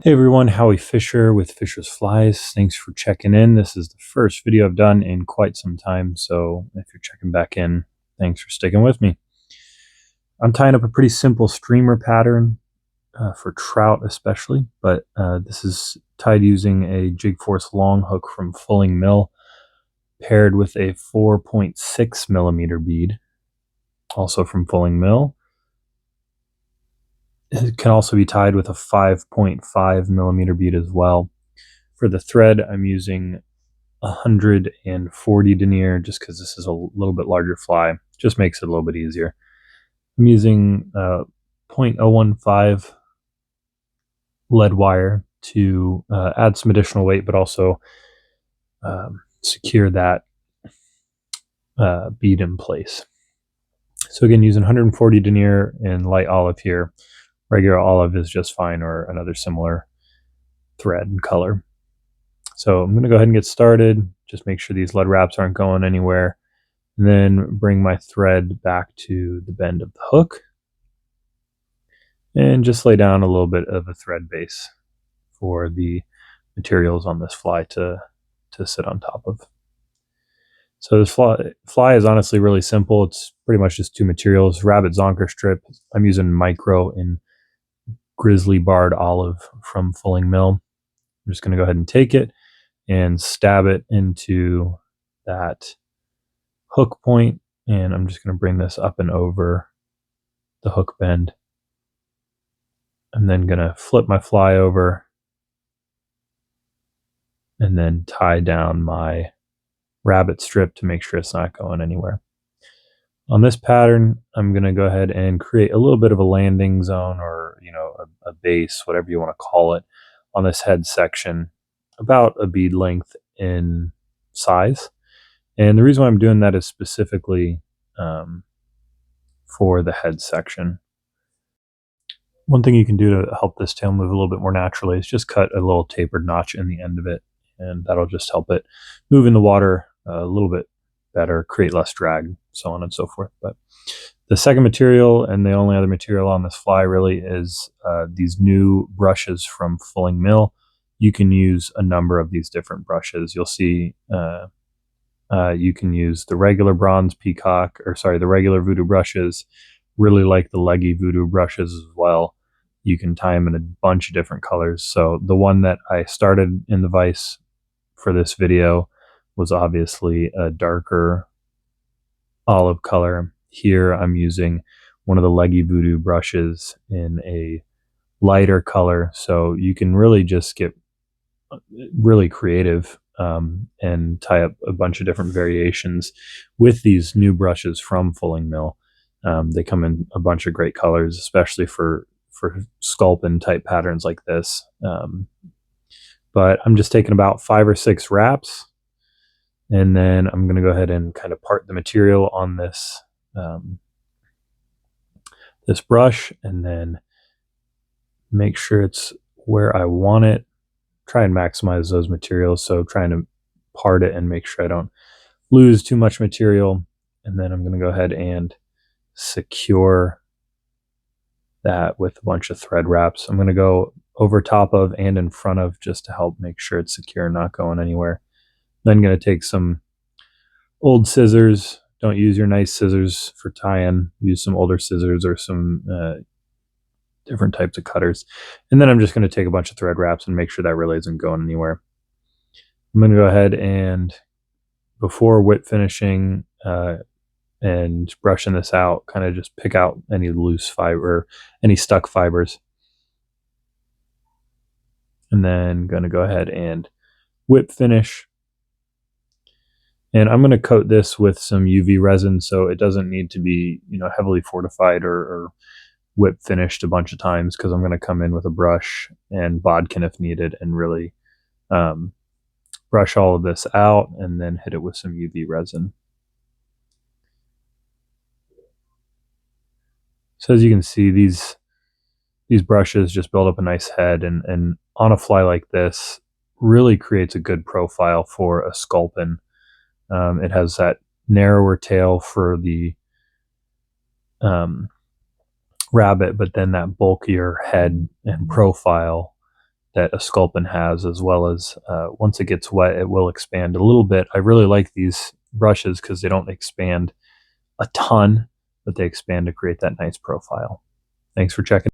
Hey everyone, Howie Fisher with Fisher's Flies. Thanks for checking in. This is the first video I've done in quite some time, so if you're checking back in, thanks for sticking with me. I'm tying up a pretty simple streamer pattern for trout especially, but this is tied using a Jig Force long hook from Fulling Mill paired with a 4.6 millimeter bead, also from Fulling Mill. It can also be tied with a 5.5 millimeter bead as well. For the thread, I'm using 140 denier just because this is a little bit larger fly. Just makes it a little bit easier. I'm using 0.015 lead wire to add some additional weight, but also secure that bead in place. So again, using 140 denier and light olive here. Regular olive is just fine, or another similar thread and color. So I'm going to go ahead and get started. Just make sure these lead wraps aren't going anywhere. And then bring my thread back to the bend of the hook. And just lay down a little bit of a thread base for the materials on this fly to sit on top of. So this fly is honestly really simple. It's pretty much just two materials. Rabbit Zonker strip. I'm using micro in Grizzly barred olive from Fulling Mill. I'm just going to go ahead and take it and stab it into that hook point, and I'm just going to bring this up and over the hook bend, and then going to flip my fly over and then tie down my rabbit strip to make sure it's not going anywhere. On this pattern, I'm going to go ahead and create a little bit of a landing zone, or a base, whatever you want to call it, on this head section, about a bead length in size. And the reason why I'm doing that is specifically for the head section. One thing you can do to help this tail move a little bit more naturally is just cut a little tapered notch in the end of it, and that'll just help it move in the water a little bit better, create less drag, so on and so forth. But the second material, and the only other material on this fly really, is these new brushes from Fulling Mill. You can use a number of these different brushes. You'll see you can use the regular bronze peacock, the regular Voodoo brushes. Really like the Leggy Voodoo brushes as well. You can tie them in a bunch of different colors. So the one that I started in the vise for this video was obviously a darker olive color. Here I'm using one of the Leggy Voodoo brushes in a lighter color. So you can really just get really creative and tie up a bunch of different variations with these new brushes from Fulling Mill. They come in a bunch of great colors, especially for Sculpin type patterns like this. But I'm just taking about 5 or 6 wraps, and then I'm going to go ahead and kind of part the material on this this brush, and then make sure it's where I want it. Try and maximize those materials, so trying to part it and make sure I don't lose too much material. And then I'm going to go ahead and secure that with a bunch of thread wraps. I'm going to go over top of and in front of, just to help make sure it's secure, not going anywhere. Then I'm going to take some old scissors. Don't use your nice scissors for tying. Use some older scissors or some different types of cutters. And then I'm just going to take a bunch of thread wraps and make sure that really isn't going anywhere. I'm going to go ahead and, before whip finishing and brushing this out, kind of just pick out any loose fiber, any stuck fibers. And then going to go ahead and whip finish. And I'm going to coat this with some UV resin, so it doesn't need to be, heavily fortified or whip finished a bunch of times, because I'm going to come in with a brush and bodkin if needed, and really brush all of this out and then hit it with some UV resin. So as you can see, these brushes just build up a nice head, and on a fly like this really creates a good profile for a Sculpin. It has that narrower tail for the rabbit, but then that bulkier head and profile that a Sculpin has, as well as once it gets wet, it will expand a little bit. I really like these brushes because they don't expand a ton, but they expand to create that nice profile. Thanks for checking.